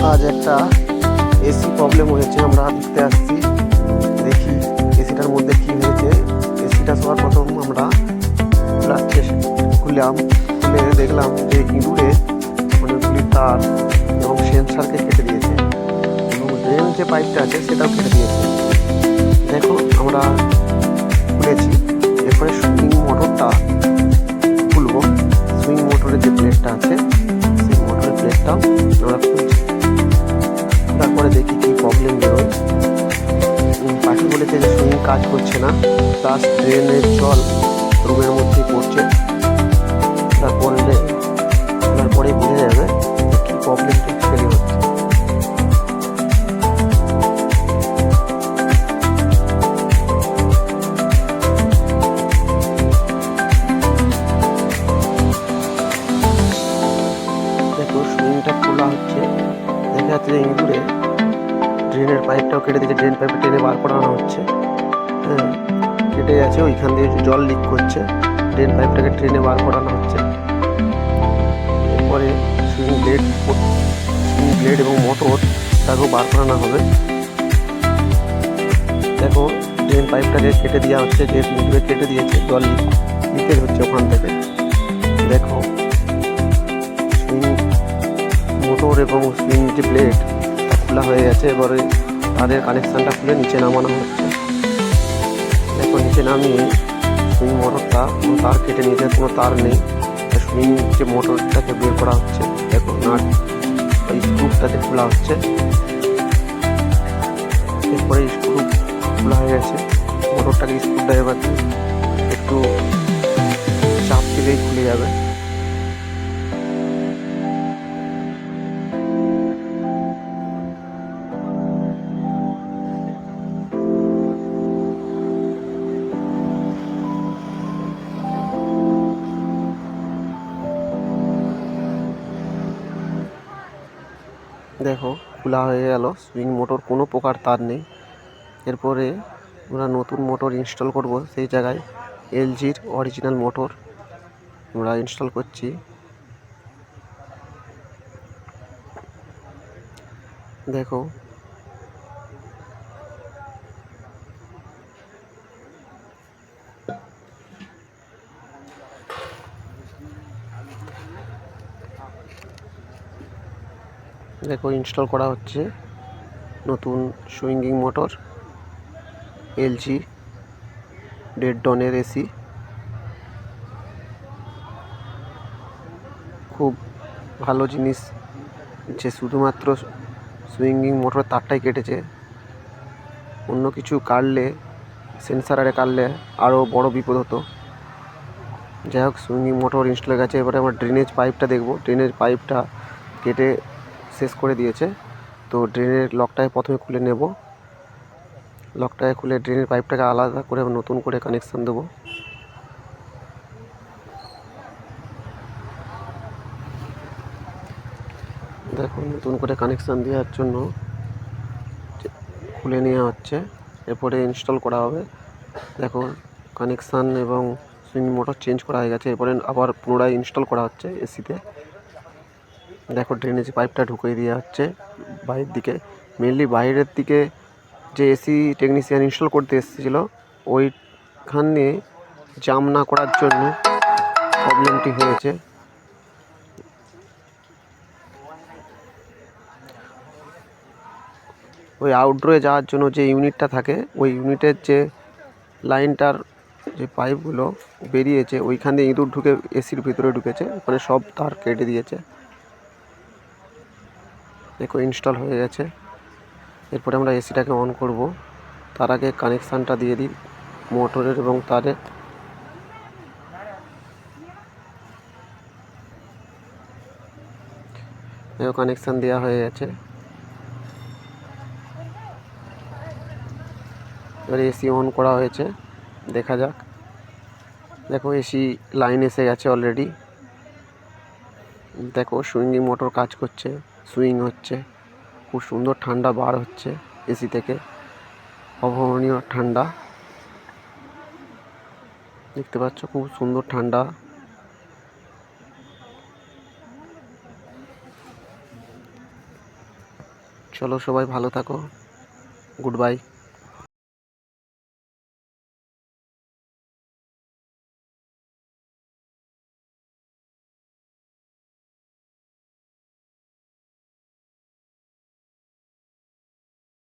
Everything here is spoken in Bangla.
আজ একটা এসি প্রবলেম হয়েছে, আমরা দেখতে আসছি। দেখি এসিটার মধ্যে কি হয়েছে। এসিটা সবার প্রথম আমরা খুলে দেখলাম যে ইঁদুরে অনেকগুলি তার এবং সেন্সারকে কেটে দিয়েছে এবং ড্রেন যে পাইপটা আছে সেটাও কেটে দিয়েছে। দেখো আমরা খুলেছি, এরপরে সুইং মোটরটা খুলবো। সুইং মোটরের যে প্লেটটা আছে সেই মোটরের প্লেটটাও আমরা খুলছি। তারপরে দেখি কি প্রবলেম বেরোয়। পাখি বলেছে যে সুইং কাজ করছে না, প্লাস ড্রেনের জল রুমের মধ্যেই পড়ছে। তারপরে বুঝে যাবে কি প্রবলেমটা অ্যাকচুয়ালি হচ্ছে। দেখো সুইংটা খোলা হচ্ছে, দেখা যাচ্ছে যে ইঁদুরে ড্রেনের পাইপটাও কেটে দিয়েছে। ড্রেন পাইপটা টেনে বার করানো হচ্ছে। হ্যাঁ, কেটে গেছে, ওইখান দিয়ে জল লিক করছে, ড্রেন পাইপটাকে ট্রেনে বার করানো হচ্ছে। এরপরে সুইং ব্লেড এবং মোটর তাকেও বার করানো হবে। দেখো ড্রেন পাইপটাকে কেটে দেওয়া হচ্ছে, যে ইঁদুরে কেটে দিয়েছে, জল লিকেজ হচ্ছে ওখান থেকে। দেখো সুইং মোটর এবং সুইং যে ব্লেড খোলা হয়ে গেছে। এবারে তারের কানেকশানটা খুলে নিচে নামানো হচ্ছে। দেখো নিচে নামিয়ে সুইং মোটরটা কোনো তার কেটে নিয়েছে, কোনো তার নেই। সুইং যে মোটরটাকে বের করা হচ্ছে। দেখো নাট ওই স্ক্রুপটাতে খোলা হচ্ছে। এরপরে স্ক্রু খোলা হয়ে গেছে, মোটরটাকে স্ক্রু ড্রাইভার একটু চাপ দিলেই খুলে যাবে। দেখো খোলা হয়ে গেল সুইং মোটর, কোনো প্রকার তার নেই। এরপরে আমরা নতুন মোটর ইনস্টল করব। সেই জায়গায় এলজির অরিজিনাল মোটর আমরা ইনস্টল করছি। দেখো ইনস্টল করা হচ্ছে নতুন সুইঙ্গিং মোটর, এলজি 1.5 টনের এসি। খুব ভালো জিনিস যে শুধুমাত্র সুইঙ্গিং মোটর তারটাই কেটেছে, অন্য কিছু কাটলে, সেন্সারে কাটলে আরও বড় বিপদ হতো। যাই হোক সুইঙ্গিং মোটর ইনস্টল হয়ে গেছে। এবারে আমরা ড্রেনেজ পাইপটা দেখব। ড্রেনেজ পাইপটা কেটে শেষ করে দিয়েছে, তো ড্রেনের লকটাকে প্রথমে খুলে নেব। লকটাকে খুলে ড্রেনের পাইপটাকে আলাদা করে নতুন করে কানেকশান দেবো। দেখো নতুন করে কানেকশান দেওয়ার জন্য খুলে নেওয়া হচ্ছে, এরপরে ইনস্টল করা হবে। দেখো কানেকশান এবং সুইং মোটর চেঞ্জ করা হয়ে গেছে, এরপরে আবার পুনরায় ইনস্টল করা হচ্ছে এসিতে। দেখো ড্রেনেজ পাইপটা ঢুকিয়ে দেওয়া হচ্ছে বাইরের দিকে। মেনলি বাইরের দিকে যে এসি টেকনিশিয়ান ইনস্টল করতে এসেছিল, ওইখানে জাম না করার জন্য প্রবলেমটি হয়েছে। ওই আউটডোরে যাওয়ার জন্য যে ইউনিটটা থাকে, ওই ইউনিটের যে লাইনটার যে পাইপগুলো বেরিয়েছে, ওইখান দিয়ে ইঁদুর ঢুকে এসির ভিতরে ঢুকেছে, ওখানে সব তার কেটে দিয়েছে। দেখো ইনস্টল হয়ে গেছে। এরপরে আমরা এসিটাকে অন করব। তার আগে কানেকশানটা দিয়ে দিই মোটরের এবং তারের। দেখো কানেকশান দেওয়া হয়ে গেছে। এবারে এসি অন করা হয়েছে, দেখা যাক। দেখো এসি লাইন এসে গেছে অলরেডি। দেখো সুইঙ্গিং মোটর কাজ করছে, সুইং হচ্ছে, খুব সুন্দর ঠান্ডা বার হচ্ছে এসি থেকে, অভাবনীয় ঠান্ডা। দেখতে পাচ্ছ খুব সুন্দর ঠান্ডা। চলো সবাই ভালো থাকো, গুড বাই।